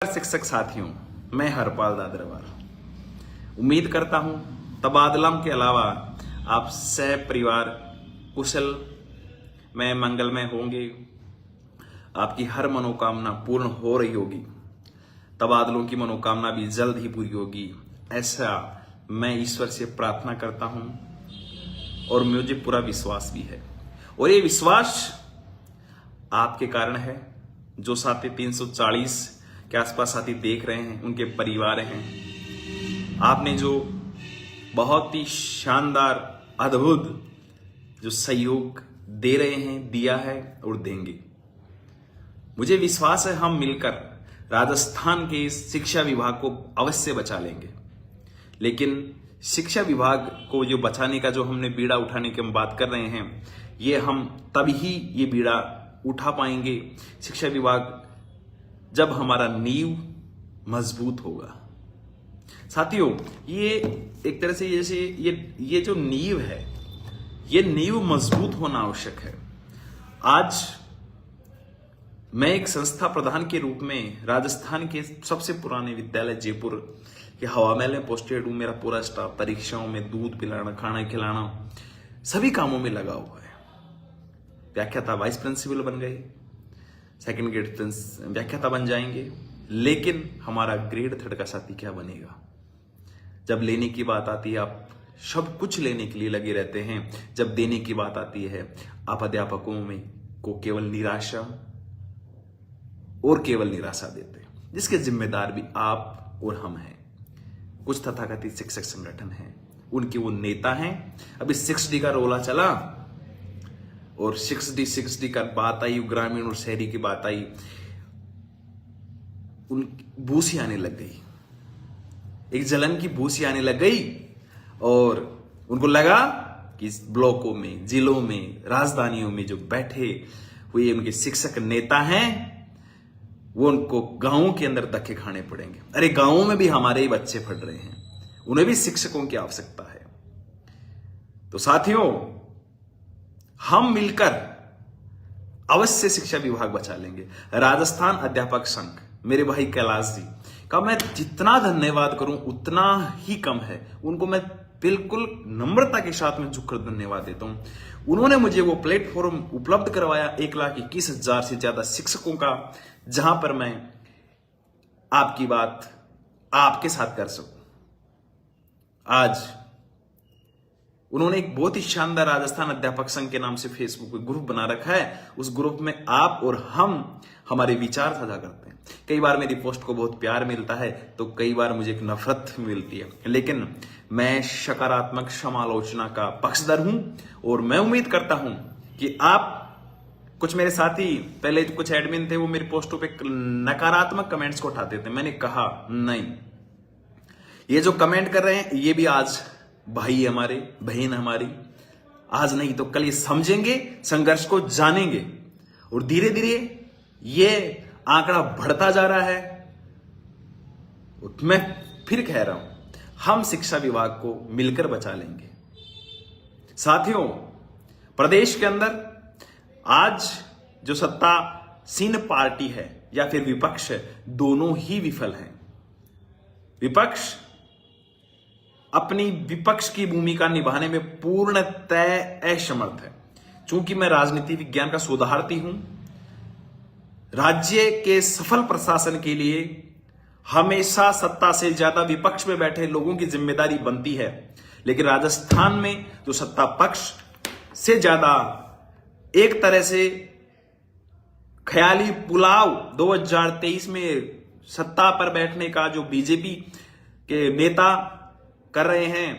शिक्षक साथियों, मैं हरपाल दादरवार उम्मीद करता हूं तबादलों के अलावा आप सह परिवार कुशल में मंगलमय होंगे। आपकी हर मनोकामना पूर्ण हो रही होगी। तबादलों की मनोकामना भी जल्द ही पूरी होगी, ऐसा मैं ईश्वर से प्रार्थना करता हूं और मुझे पूरा विश्वास भी है। और ये विश्वास आपके कारण है। जो साथी 340 के आसपास साथी देख रहे हैं, उनके परिवार हैं। आपने जो बहुत ही शानदार अद्भुत जो सहयोग दे रहे हैं, दिया है और देंगे। मुझे विश्वास है हम मिलकर राजस्थान के शिक्षा विभाग को अवश्य बचा लेंगे। लेकिन शिक्षा विभाग को जो बचाने का जो हमने बीड़ा उठाने की हम बात कर रहे हैं, ये हम तभी ये बीड़ा उठा पाएंगे शिक्षा विभाग जब हमारा नींव मजबूत होगा। साथियों, ये एक तरह से जैसे ये जो नींव है, ये नींव मजबूत होना आवश्यक है। आज मैं एक संस्था प्रधान के रूप में राजस्थान के सबसे पुराने विद्यालय जयपुर के हवा महल में पोस्टेड हूं। मेरा पूरा स्टाफ परीक्षाओं में दूध पिलाना, खाना खिलाना, सभी कामों में लगा हुआ है। व्याख्याता वाइस प्रिंसिपल बन गए, सेकंड ग्रेड व्याख्याता बन जाएंगे, लेकिन हमारा ग्रेड 3 का साथी क्या बनेगा? जब लेने की बात आती है, आप सब कुछ लेने के लिए लगे रहते हैं। जब देने की बात आती है, आप अध्यापकों में को केवल निराशा और केवल निराशा देते हैं, जिसके जिम्मेदार भी आप और हम हैं। कुछ तथाकथित शिक्षक संगठन हैं, उनके वो नेता हैं। अभी 6D का रोला चला और 6D का बात आई, ग्रामीण और शहरी की बात आई, उन बूसी आने लग गई, एक जलन की बूसी आने लग गई। और उनको लगा कि ब्लॉकों में, जिलों में, राजधानियों में जो बैठे हुए उनके शिक्षक नेता हैं, वो उनको गांवों के अंदर धक्के खाने पड़ेंगे। अरे गांवों में भी हमारे ही बच्चे पढ़ रहे हैं, उन्हें भी शिक्षकों की आवश्यकता है। तो साथियों, हम मिलकर अवश्य शिक्षा विभाग बचा लेंगे। राजस्थान अध्यापक संघ, मेरे भाई कैलाश जी का मैं जितना धन्यवाद करूं उतना ही कम है। उनको मैं बिल्कुल नम्रता के साथ में झुककर धन्यवाद देता हूं। उन्होंने मुझे वो प्लेटफॉर्म उपलब्ध करवाया 1,21,000 से ज्यादा शिक्षकों का, जहां पर मैं आपकी बात आपके साथ कर सकूं। आज उन्होंने एक बहुत ही शानदार राजस्थान अध्यापक संघ के नाम से फेसबुक पे ग्रुप बना रखा है। उस ग्रुप में आप और हम हमारे विचार साझा करते हैं। कई बार मेरी पोस्ट को बहुत प्यार मिलता है, तो कई बार मुझे एक नफरत मिलती है, लेकिन मैं सकारात्मक समालोचना का पक्षधर हूं। और मैं उम्मीद करता हूं कि आप, कुछ मेरे साथी पहले कुछ एडमिन थे, वो मेरी पोस्टों पे नकारात्मक कमेंट्स को उठाते थे। मैंने कहा नहीं, ये जो कमेंट कर रहे हैं ये भी आज भाई हमारे, बहन हमारी, आज नहीं तो कल ये समझेंगे, संघर्ष को जानेंगे। और धीरे धीरे ये आंकड़ा बढ़ता जा रहा है। मैं फिर कह रहा हूं, हम शिक्षा विभाग को मिलकर बचा लेंगे। साथियों, प्रदेश के अंदर आज जो सत्तासीन पार्टी है या फिर विपक्ष है, दोनों ही विफल हैं। विपक्ष अपनी विपक्ष की भूमिका निभाने में पूर्णतः असमर्थ है। चूंकि मैं राजनीति विज्ञान का शोधार्थी हूं, राज्य के सफल प्रशासन के लिए हमेशा सत्ता से ज्यादा विपक्ष में बैठे लोगों की जिम्मेदारी बनती है। लेकिन राजस्थान में जो सत्ता पक्ष से ज्यादा एक तरह से ख्याली पुलाव 2023 में सत्ता पर बैठने का जो बीजेपी के नेता कर रहे हैं,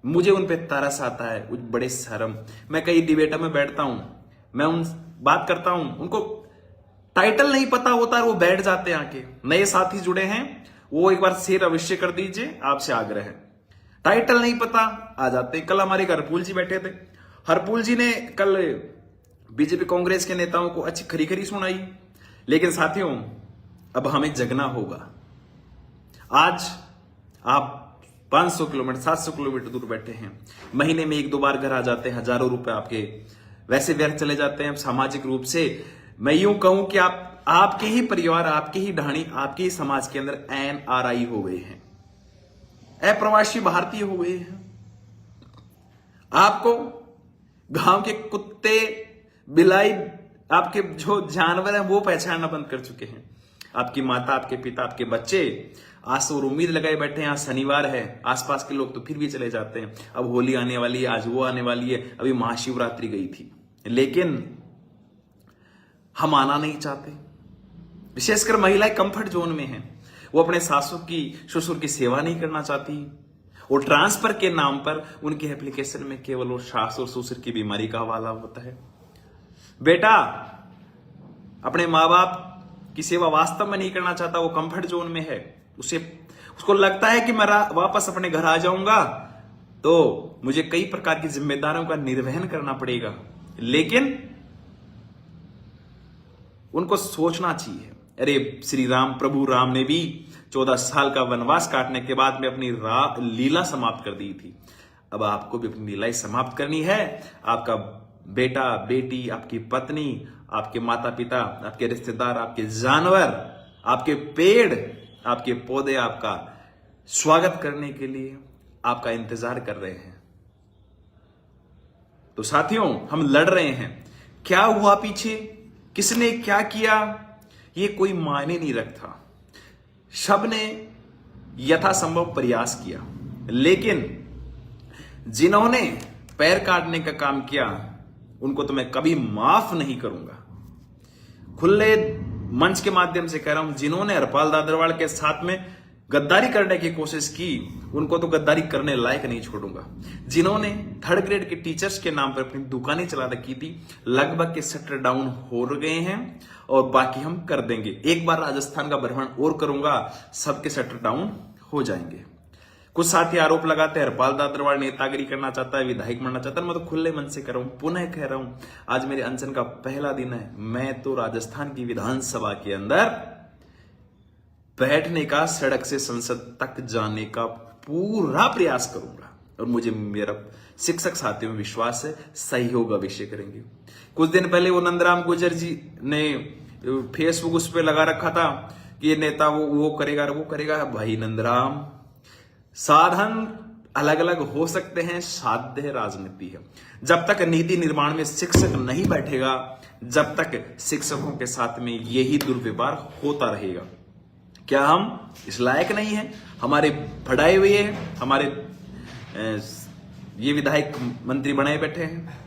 मुझे उन पे तरस आता है। बड़े शर्म, मैं कई डिबेटों में बैठता हूं, मैं उन बात करता हूं, उनको टाइटल नहीं पता होता, वो बैठ जाते हैं। आके नए साथी जुड़े हैं, वो एक बार शेयर अवश्य कर दीजिए, आपसे आग्रह है। टाइटल नहीं पता, आ जाते। कल हमारे हरपुल जी बैठे थे, हरपुल जी ने कल बीजेपी कांग्रेस के नेताओं को अच्छी खरी खरी सुनाई। लेकिन साथियों, अब हमें जगना होगा। आज आप 500 किलोमीटर 700 किलोमीटर दूर बैठे हैं, महीने में 1-2 बार घर आ जाते हैं, हजारों रुपए आपके वैसे व्यर्थ चले जाते हैं। सामाजिक रूप से मैं यूं कहूं कि आप आपके ही परिवार, आपके ही ढाणी, आपके ही समाज के अंदर NRI हो गए हैं, अप्रवासी भारतीय हो गए हैं। आपको गांव के कुत्ते, बिलाई, आपके जो जानवर हैं वो पहचानना बंद कर चुके हैं। आपकी माता, आपके पिता, आपके बच्चे आज तो उम्मीद लगाए बैठे हैं, आज शनिवार है, आसपास के लोग तो फिर भी चले जाते हैं, अब होली आने वाली है, आज वो आने वाली है, अभी महाशिवरात्रि गई थी, लेकिन हम आना नहीं चाहते। विशेषकर महिलाएं कंफर्ट जोन में हैं, वो अपने सासू की, ससुर की सेवा नहीं करना चाहती। और ट्रांसफर के नाम पर उनके एप्लीकेशन में केवल वो सास और ससुर की बीमारी का हवाला होता है। बेटा अपने माँ बाप की सेवा वास्तव में नहीं करना चाहता, वो कंफर्ट जोन में है, उसको लगता है कि मैं वापस अपने घर आ जाऊंगा तो मुझे कई प्रकार की जिम्मेदारियों का निर्वहन करना पड़ेगा। लेकिन उनको सोचना चाहिए, अरे श्री राम, प्रभु राम ने भी 14 साल का वनवास काटने के बाद में अपनी लीला समाप्त कर दी थी। अब आपको भी अपनी लीला समाप्त करनी है। आपका बेटा, बेटी, आपकी पत्नी, आपके माता पिता, आपके रिश्तेदार, आपके जानवर, आपके पेड़, आपके पौधे आपका स्वागत करने के लिए आपका इंतजार कर रहे हैं। तो साथियों, हम लड़ रहे हैं। क्या हुआ पीछे, किसने क्या किया, ये कोई मायने नहीं रखता। सबने यथासंभव प्रयास किया, लेकिन जिन्होंने पैर काटने का काम किया उनको तो मैं कभी माफ नहीं करूंगा। खुले मंच के माध्यम से कह रहा हूं, जिन्होंने हरपाल दादरवाल के साथ में गद्दारी करने की कोशिश की उनको तो गद्दारी करने लायक नहीं छोड़ूंगा। जिन्होंने थर्ड ग्रेड के टीचर्स के नाम पर अपनी दुकानें चला रखी थी, लगभग के शटर डाउन हो गए हैं और बाकी हम कर देंगे। एक बार राजस्थान का भ्रमण और करूंगा, सबके शटर डाउन हो जाएंगे। कुछ साथी आरोप लगाते हैं हरपाल दादरवाल नेतागिरी करना चाहता है, विधायक बनना चाहता है। मैं तो खुले मन से कर रहा हूं, पुनः कह रहा हूं, आज मेरे अनशन का पहला दिन है। मैं तो राजस्थान की विधानसभा के अंदर बैठने का, सड़क से संसद तक जाने का पूरा प्रयास करूंगा और मुझे मेरा शिक्षक साथियों में विश्वास है, सहयोग अवश्य करेंगे। कुछ दिन पहले वो नंदराम गुर्जर जी ने फेसबुक उस पर लगा रखा था कि ये नेता वो करेगा वो करेगा। भाई नंदराम, साधन अलग अलग हो सकते हैं, साध्य राजनीति है। जब तक नीति निर्माण में शिक्षक नहीं बैठेगा, जब तक शिक्षकों के साथ में यही दुर्व्यवहार होता रहेगा। क्या हम इस लायक नहीं है? हमारे पढ़ाए हुए हैं, हमारे ये विधायक मंत्री बनाए बैठे हैं।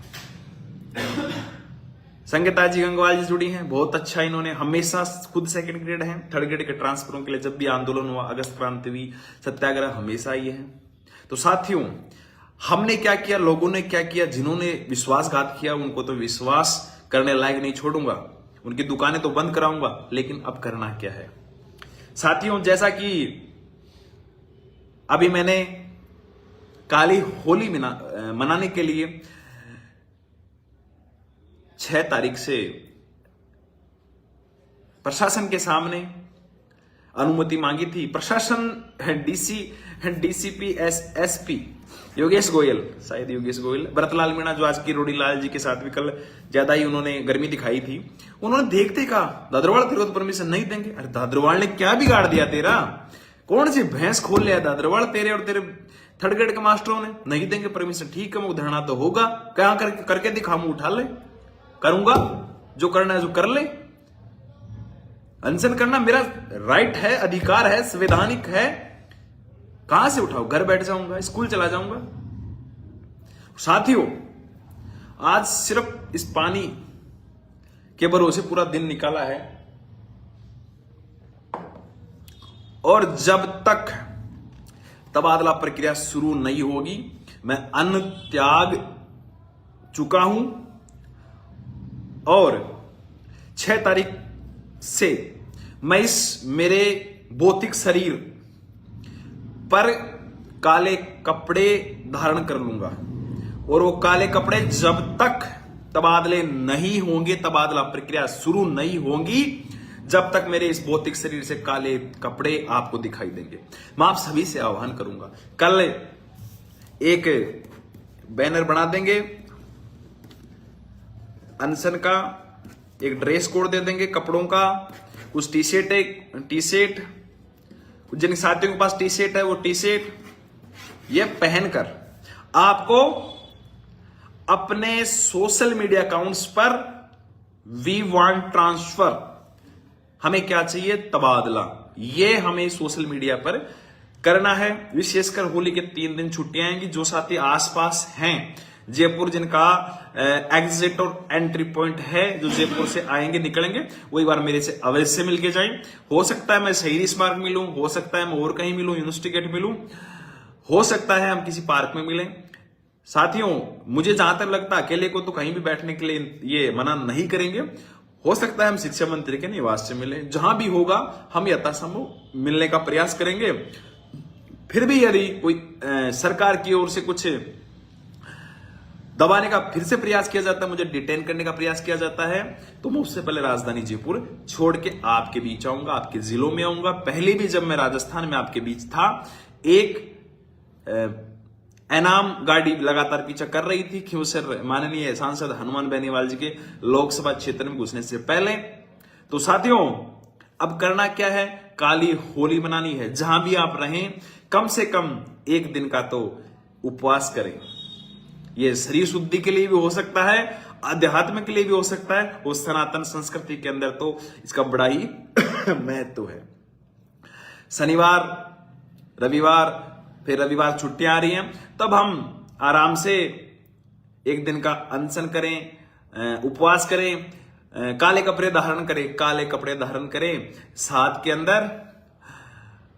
संगीता जी गंगवाल जी जुड़ी हैं, बहुत अच्छा, इन्होंने हमेशा खुद सेकंड ग्रेड हैं। थर्ड ग्रेड के ट्रांसफरों के लिए जब भी आंदोलन हुआ, अगस्त क्रांति हुई, सत्याग्रह, हमेशा ये है। तो साथियों, हमने क्या किया, लोगों ने क्या किया, जिन्होंने विश्वासघात किया उनको तो विश्वास करने लायक नहीं छोड़ूंगा, उनकी दुकानें तो बंद कराऊंगा। लेकिन अब करना क्या है साथियों, जैसा कि अभी मैंने काली होली मनाने के लिए 6 तारीख से प्रशासन के सामने अनुमति मांगी थी। प्रशासन DCP SP योगेश गोयल, शायद योगेश गोयल, भरतलाल मीणा जो आज की रोडी लाल जी के साथ भी कल ज्यादा ही उन्होंने गर्मी दिखाई थी, उन्होंने देखते कहा दादरवाल तेरे को परमिशन नहीं देंगे। अरे दादरवाल ने क्या बिगाड़ दिया तेरा? कौन सी भैंस खोल लिया दादरवाल? तेरे और तेरे थर्ड ग्रेड के मास्टरों ने नहीं देंगे परमिशन। ठीक है, वो धरना तो होगा, क्या करके दिखा, मुंह उठा ले, करूंगा, जो करना है जो कर ले। अनशन करना मेरा राइट है, अधिकार है, संवैधानिक है। कहां से उठाओ? घर बैठ जाऊंगा, स्कूल चला जाऊंगा। साथियों, आज सिर्फ इस पानी के भरोसे पूरा दिन निकाला है और जब तक तबादला प्रक्रिया शुरू नहीं होगी, मैं अन्न त्याग चुका हूं और 6 तारीख से मैं इस मेरे भौतिक शरीर पर काले कपड़े धारण कर लूंगा और वो काले कपड़े जब तक तबादले नहीं होंगे, तबादला प्रक्रिया शुरू नहीं होगी, जब तक मेरे इस भौतिक शरीर से काले कपड़े आपको दिखाई देंगे। मैं आप सभी से आह्वान करूंगा, कल एक बैनर बना देंगे अनशन का, एक ड्रेस कोड दे देंगे कपड़ों का, कुछ टी शर्ट, जिन साथियों के पास टी शर्ट है वो टी शर्ट ये पहनकर आपको अपने सोशल मीडिया अकाउंट्स पर वी वांट ट्रांसफर, हमें क्या चाहिए, तबादला, ये हमें सोशल मीडिया पर करना है। विशेषकर होली के 3 दिन छुट्टियां आएंगी। जो साथी आसपास हैं जयपुर, जिनका एग्जिट और एंट्री पॉइंट है, जो जयपुर से आएंगे निकलेंगे, वो एक बार मेरे से अवश्य मिलके जाएं। हो सकता है मैं शहीद स्मारक मिलूं, हो सकता है मैं और कहीं मिलूं, यूनिवर्सिटी गेट मिलूं, हो सकता है हम किसी पार्क में मिलें। साथियों, मुझे जहां तक लगता है अकेले को तो कहीं भी बैठने के लिए ये मना नहीं करेंगे। हो सकता है हम शिक्षा मंत्री के निवास से मिलें, जहां भी होगा हम यथासंभव मिलने का प्रयास करेंगे। फिर भी यदि कोई सरकार की ओर से कुछ दबाने का फिर से प्रयास किया जाता है, मुझे डिटेन करने का प्रयास किया जाता है, तो मैं उससे पहले राजधानी जयपुर छोड़ के आपके बीच आऊंगा, आपके जिलों में आऊंगा। पहले भी जब मैं राजस्थान में आपके बीच था, एक एनाम गाड़ी लगातार पीछा कर रही थी खिंवसर माननीय सांसद हनुमान बेनीवाल जी के लोकसभा क्षेत्र में घुसने से पहले। तो साथियों, अब करना क्या है, काली होली मनानी है। जहां भी आप रहें, कम से कम एक दिन का तो उपवास करें। ये शरीर शुद्धि के लिए भी हो सकता है, अध्यात्म के लिए भी हो सकता है, और सनातन संस्कृति के अंदर तो इसका बड़ा ही महत्व है। शनिवार, रविवार, फिर रविवार छुट्टियां आ रही हैं, तब हम आराम से एक दिन का अनशन करें, उपवास करें, काले कपड़े धारण करें, साथ के अंदर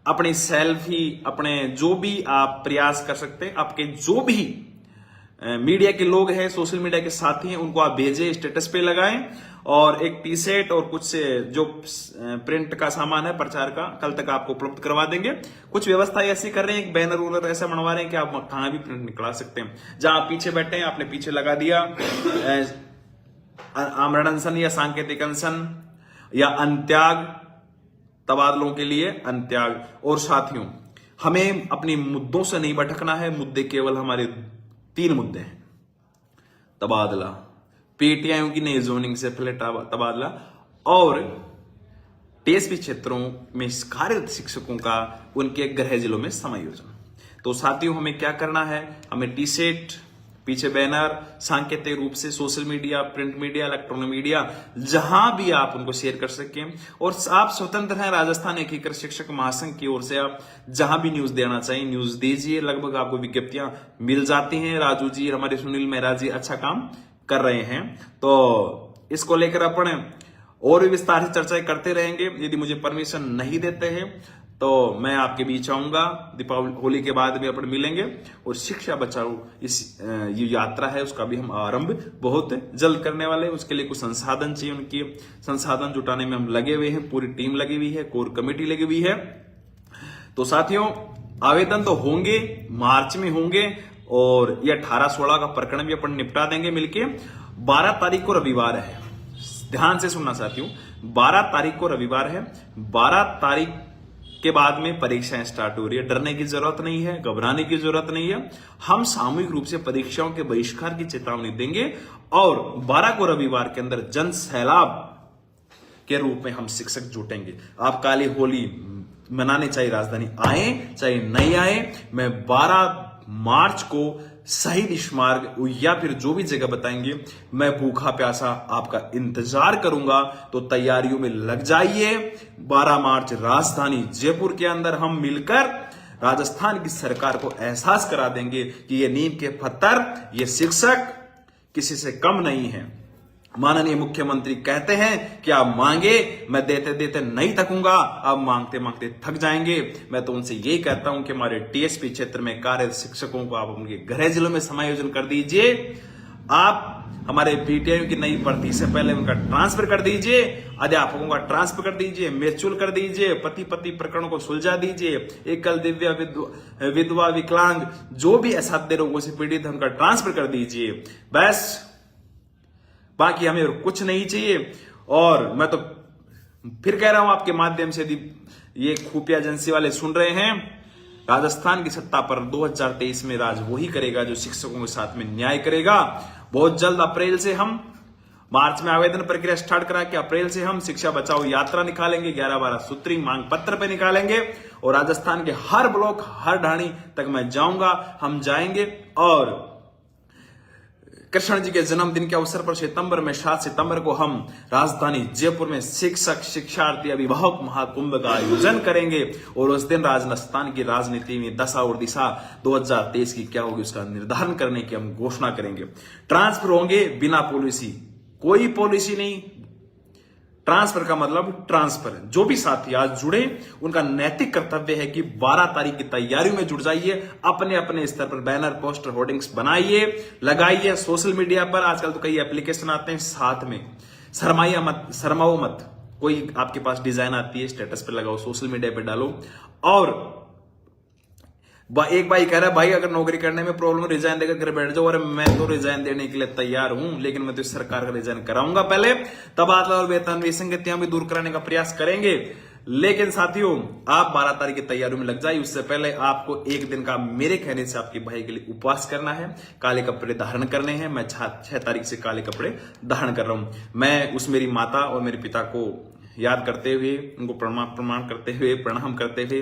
अपनी सेल्फी, अपने जो भी आप प्रयास कर सकते हैं, आपके जो भी मीडिया के लोग हैं, सोशल मीडिया के साथी हैं, उनको आप भेजें, स्टेटस पे लगाएं, और एक टी शर्ट और कुछ जो प्रिंट का सामान है प्रचार का, कल तक आपको उपलब्ध करवा देंगे। कुछ व्यवस्था ऐसी कर रहे हैं, एक बैनर वूनर ऐसा बनवा रहे हैं कि आप कहां भी प्रिंट निकला सकते हैं। जहां आप पीछे बैठे हैं, आपने पीछे लगा दिया आमरण अनशन या सांकेतिक अनशन या अंत्याग, तबादलों के लिए अंत्याग। और साथियों, हमें अपनी मुद्दों से नहीं भटकना है। मुद्दे केवल हमारे 3 मुद्दे हैं: तबादला, पीटीआई की नई जोनिंग से पहले तबादला, और टीएसपी क्षेत्रों में कार्यरत शिक्षकों का उनके गृह जिलों में समायोजन। तो साथियों, हमें क्या करना है, हमें टी शर्ट, पीछे बैनर, सांकेतिक रूप से social media, print media, electronic media, जहां भी आप उनको शेयर कर सकें। और आप स्वतंत्र हैं, राजस्थान एकीकृत शिक्षक महासंघ की ओर से आप जहां भी न्यूज देना चाहिए न्यूज दीजिए। लगभग आपको विज्ञप्तियां मिल जाती हैं। राजू जी, हमारे सुनील मेहरा जी अच्छा काम कर रहे हैं, तो इसको लेकर अपन और भी विस्तार से चर्चाएं करते रहेंगे। यदि मुझे परमिशन नहीं देते हैं तो मैं आपके बीच आऊंगा। दीपावली, होली के बाद भी अपन मिलेंगे, और शिक्षा बचाओ इस ये यात्रा है, उसका भी हम आरंभ बहुत जल्द करने वाले हैं। उसके लिए कुछ संसाधन चाहिए, उनकी संसाधन जुटाने में हम लगे हुए हैं, पूरी टीम लगी हुई है, कोर कमेटी लगी हुई है। तो साथियों, आवेदन तो होंगे, मार्च में होंगे, और ये 18-16 का प्रकरण भी अपन निपटा देंगे मिलके। 12 तारीख को रविवार है, ध्यान से सुनना साथियों, 12 तारीख को रविवार है। 12 तारीख के बाद में परीक्षाएं स्टार्ट हो रही है। डरने की जरूरत नहीं है, घबराने की जरूरत नहीं है। हम सामूहिक रूप से परीक्षाओं के बहिष्कार की चेतावनी देंगे, और 12 को रविवार के अंदर जन सैलाब के रूप में हम शिक्षक जुटेंगे। आप काली होली मनाने चाहे राजधानी आए चाहे नहीं आए, मैं 12 मार्च को शहीद स्मारक या फिर जो भी जगह बताएंगे, मैं भूखा प्यासा आपका इंतजार करूंगा। तो तैयारियों में लग जाइए। 12 मार्च राजधानी जयपुर के अंदर हम मिलकर राजस्थान की सरकार को एहसास करा देंगे कि ये नीम के पत्थर, ये शिक्षक किसी से कम नहीं है। माननीय मुख्यमंत्री कहते हैं कि आप मांगे, मैं देते देते नहीं थकूंगा, आप मांगते मांगते थक जाएंगे। मैं तो उनसे यही कहता हूं कि हमारे टीएसपी क्षेत्र में कार्यरत शिक्षकों को आप उनके गृह जिलों में समायोजन कर दीजिए। आप हमारे पीटीआई की नई भर्ती से पहले उनका ट्रांसफर कर दीजिए, अध्यापकों का ट्रांसफर कर दीजिए, म्यूचुअल कर दीजिए, पति पत्नी प्रकरणों को सुलझा दीजिए, एकल, दिव्या, विधवा, विकलांग, जो भी असाध्य रोगों से पीड़ित है उनका ट्रांसफर कर दीजिए। बस, बाकी हमें और कुछ नहीं चाहिए। और मैं तो फिर कह रहा हूं आपके माध्यम से, यदि ये खुफिया एजेंसी वाले सुन रहे हैं, राजस्थान की सत्ता पर 2023 में राज वही करेगा जो शिक्षकों के साथ में न्याय करेगा। बहुत जल्द अप्रैल से हम मार्च में आवेदन प्रक्रिया स्टार्ट करा के अप्रैल से हम शिक्षा बचाओ यात्रा निकालेंगे, 11-12 सूत्री मांग पत्र पे निकालेंगे और राजस्थान के हर ब्लॉक हर ढाणी तक मैं जाऊंगा, हम जाएंगे। और कृष्ण जी के जन्मदिन के अवसर पर सितंबर में 7 सितंबर को हम राजधानी जयपुर में शिक्षक शिक्षार्थी अभिभावक महाकुंभ का आयोजन करेंगे और उस दिन राजस्थान की राजनीति में दशा और दिशा 2023 की क्या होगी उसका निर्धारण करने की हम घोषणा करेंगे। ट्रांसफर होंगे बिना पॉलिसी, कोई पॉलिसी नहीं। ट्रांसफर का मतलब ट्रांसफर। जो भी साथी आज जुड़े उनका नैतिक कर्तव्य है कि 12 तारीख की तैयारियों में जुड़ जाइए, अपने अपने स्तर पर बैनर पोस्टर होर्डिंग्स बनाइए, लगाइए सोशल मीडिया पर। आजकल तो कई एप्लीकेशन आते हैं, साथ में शर्माओ मत। कोई आपके पास डिजाइन आती है, स्टेटस पे लगाओ, सोशल मीडिया पे डालो। और एक भाई कह रहा है भाई अगर नौकरी करने में प्रॉब्लम रिजाइन देकर घर बैठ जाओ। और मैं तो रिजाइन देने के लिए तैयार हूं, लेकिन मैं तो इस सरकार का रिजाइन कराऊंगा पहले, तबादला और वेतन विसंगतियां भी दूर कराने का प्रयास करेंगे। लेकिन साथियों आप 12 तारीख की तैयारियों में लग जाइए। उससे पहले आपको एक दिन का मेरे कहने से आपके भाई के लिए उपवास करना है, काले कपड़े धारण करने हैं। मैं 6 तारीख से काले कपड़े धारण कर रहा हूं। मैं उस मेरी माता और मेरे पिता को याद करते हुए, उनको प्रणाम करते हुए, प्रणाम करते हुए,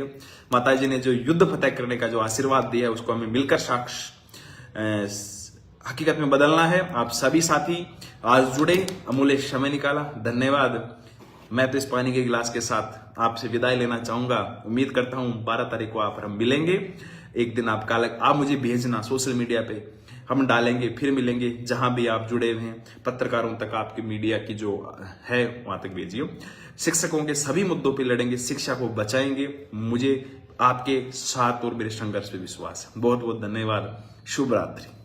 माता जी ने जो युद्ध फतेह करने का जो आशीर्वाद दिया है उसको हमें मिलकर हकीकत में बदलना है। आप सभी साथी आज जुड़े, अमूल्य समय निकाला, धन्यवाद। मैं तो इस पानी के गिलास के साथ आपसे विदाई लेना चाहूंगा। उम्मीद करता हूं 12 तारीख को आप हम मिलेंगे। एक दिन आप मुझे भेजना सोशल मीडिया पे, हम डालेंगे, फिर मिलेंगे। जहां भी आप जुड़े हुए हैं पत्रकारों तक, आपकी मीडिया की जो है वहां तक भेजिए। शिक्षकों के सभी मुद्दों पे लड़ेंगे, शिक्षा को बचाएंगे। मुझे आपके साथ और मेरे संघर्ष पे विश्वास है। बहुत बहुत धन्यवाद। शुभ रात्रि।